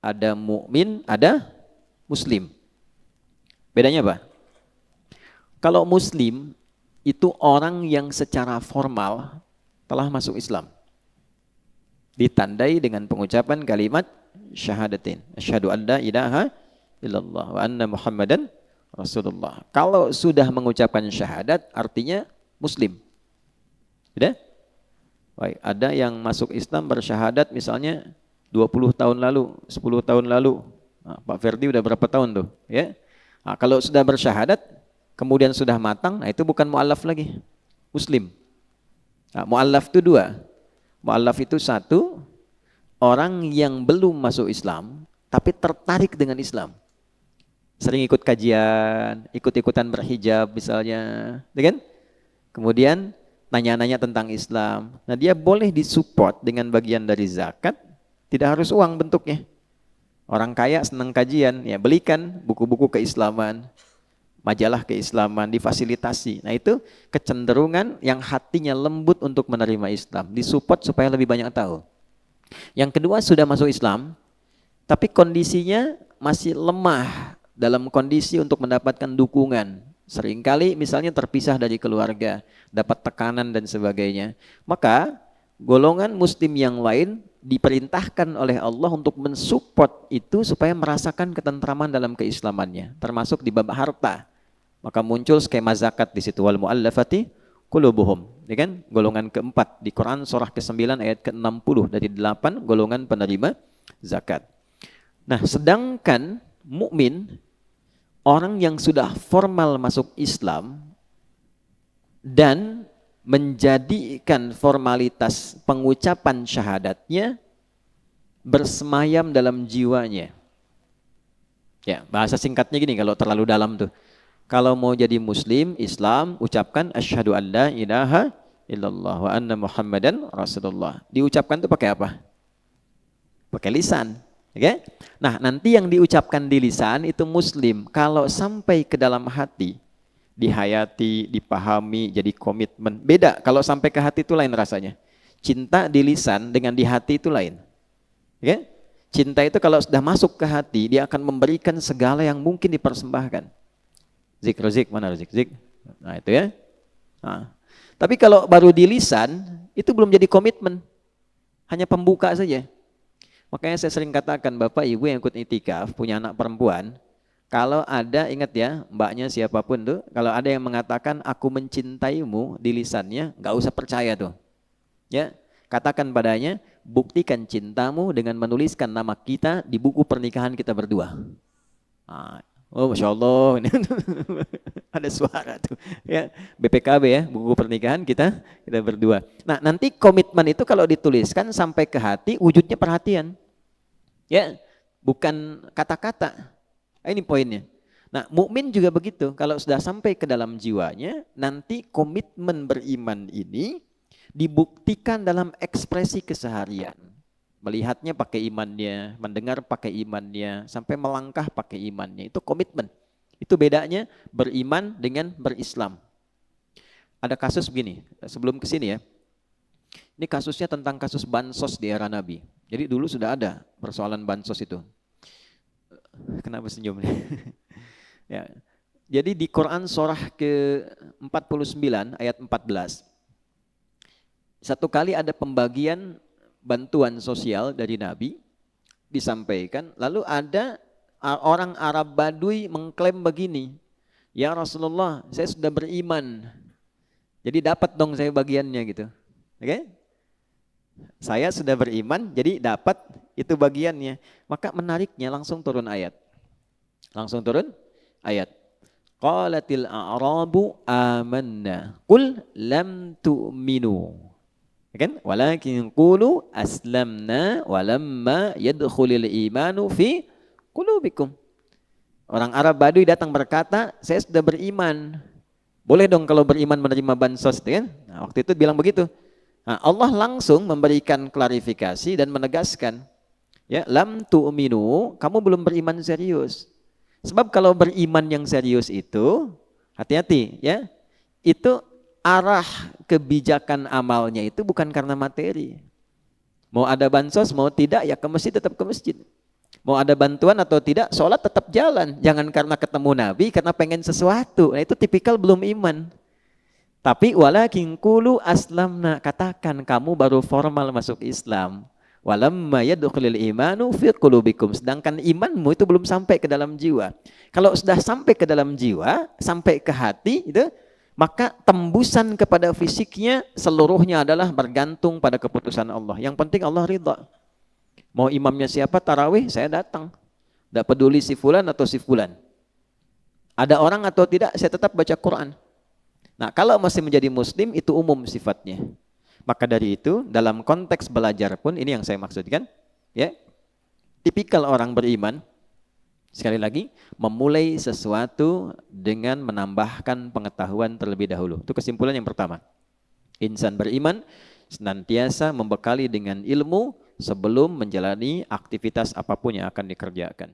ada mukmin, ada muslim. Bedanya apa? Kalau muslim itu orang yang secara formal telah masuk Islam. Ditandai dengan pengucapan kalimat syahadatin. Asyhadu an la ilaha illallah wa anna Muhammadan Rasulullah. Kalau sudah mengucapkan syahadat artinya muslim. Sudah? Baik, ada yang masuk Islam bersyahadat misalnya 20 tahun lalu, 10 tahun lalu. Nah, Pak Ferdi udah berapa tahun tuh, ya? Nah, kalau sudah bersyahadat kemudian sudah matang, nah itu bukan mu'allaf lagi, muslim. Nah, mu'allaf itu dua. Mu'allaf itu satu, orang yang belum masuk Islam tapi tertarik dengan Islam. Sering ikut kajian, ikut-ikutan berhijab misalnya, kan? Kemudian nanya-nanya tentang Islam. Nah, dia boleh disupport dengan bagian dari zakat, tidak harus uang bentuknya. Orang kaya senang kajian, ya belikan buku-buku keislaman, majalah keislaman, difasilitasi. Nah, itu kecenderungan yang hatinya lembut untuk menerima Islam, disupport supaya lebih banyak tahu. Yang kedua, sudah masuk Islam, tapi kondisinya masih lemah dalam kondisi untuk mendapatkan dukungan. Seringkali misalnya terpisah dari keluarga, dapat tekanan dan sebagainya. Maka golongan muslim yang lain diperintahkan oleh Allah untuk mensupport itu supaya merasakan ketentraman dalam keislamannya, termasuk di bab harta. Maka muncul skema zakat di situ, wal muallafati qulubuhum, ya kan? Golongan keempat di Quran surah ke-9 ayat ke-60 dari 8 golongan penerima zakat. Nah, sedangkan mukmin, orang yang sudah formal masuk Islam dan menjadikan formalitas pengucapan syahadatnya bersemayam dalam jiwanya. Ya, bahasa singkatnya gini kalau terlalu dalam tuh. Kalau mau jadi muslim, Islam, ucapkan asyhadu an la ilaha illallah wa anna Muhammadan Rasulullah. Diucapkan tuh pakai apa? Pakai lisan. Oke? Nah, nanti yang diucapkan di lisan itu muslim. Kalau sampai ke dalam hati, dihayati, dipahami, jadi komitmen. Beda, kalau sampai ke hati itu lain rasanya. Cinta di lisan dengan di hati itu lain. Oke? Cinta itu kalau sudah masuk ke hati, dia akan memberikan segala yang mungkin dipersembahkan. Zik, mana zik? Nah, itu ya. Nah. Tapi kalau baru di lisan, itu belum jadi komitmen. Hanya pembuka saja. Makanya saya sering katakan, Bapak Ibu yang ikut itikaf, punya anak perempuan, kalau ada, ingat ya, mbaknya siapapun tuh, kalau ada yang mengatakan aku mencintaimu di lisannya, nggak usah percaya tuh. Ya, katakan padanya, buktikan cintamu dengan menuliskan nama kita di buku pernikahan kita berdua. Nah, oh, Masya Allah, ada suara tuh. Ya, BPKB ya, buku pernikahan kita berdua. Nah, nanti komitmen itu kalau dituliskan sampai ke hati, wujudnya perhatian. Ya, bukan kata-kata. Ini poinnya. Nah, mukmin juga begitu. Kalau sudah sampai ke dalam jiwanya, nanti komitmen beriman ini dibuktikan dalam ekspresi keseharian. Melihatnya pakai imannya, mendengar pakai imannya, sampai melangkah pakai imannya. Itu komitmen. Itu bedanya beriman dengan berislam. Ada kasus begini, sebelum kesini ya. Ini kasusnya tentang kasus bansos di era Nabi. Jadi dulu sudah ada persoalan bansos itu. Kenapa senyum? Ya. Jadi di Quran surah ke-49 ayat 14. Satu kali ada pembagian bantuan sosial dari Nabi disampaikan, lalu ada orang Arab Badui mengklaim begini, ya Rasulullah, saya sudah beriman, jadi dapat dong saya bagiannya gitu. Oke? Saya sudah beriman, jadi dapat itu bagiannya. Maka menariknya langsung turun ayat. Langsung turun ayat. Qalatil a'rabu amanna qul lam tu'minu. Kan? Walakin qulu aslamna walamma yadkhulul imanu fi qulubikum. Orang Arab Badui datang berkata, saya sudah beriman. Boleh dong kalau beriman menerima bansos, kan? Nah, waktu itu bilang begitu. Nah, Allah langsung memberikan klarifikasi dan menegaskan, ya, lam tu'minu, kamu belum beriman serius. Sebab kalau beriman yang serius itu, hati-hati ya, itu arah kebijakan amalnya itu bukan karena materi. Mau ada bansos, mau tidak, ya ke masjid tetap ke masjid. Mau ada bantuan atau tidak, sholat tetap jalan. Jangan karena ketemu Nabi, karena pengen sesuatu. Nah itu tipikal belum iman. Tapi walakin qulu aslamna, katakan kamu baru formal masuk Islam. Walamma yadkhulul imanu fi qulubikum, sedangkan imanmu itu belum sampai ke dalam jiwa. Kalau sudah sampai ke dalam jiwa, sampai ke hati itu, maka tembusan kepada fisiknya seluruhnya adalah bergantung pada keputusan Allah. Yang penting Allah ridha. Mau imamnya siapa tarawih, saya datang. Tidak peduli si fulan atau si fulan. Ada orang atau tidak, saya tetap baca Quran. Nah, kalau masih menjadi muslim itu umum sifatnya. Maka dari itu, dalam konteks belajar pun, ini yang saya maksudkan, ya, tipikal orang beriman, sekali lagi, memulai sesuatu dengan menambahkan pengetahuan terlebih dahulu. Itu kesimpulan yang pertama. Insan beriman senantiasa membekali dengan ilmu sebelum menjalani aktivitas apapun yang akan dikerjakan.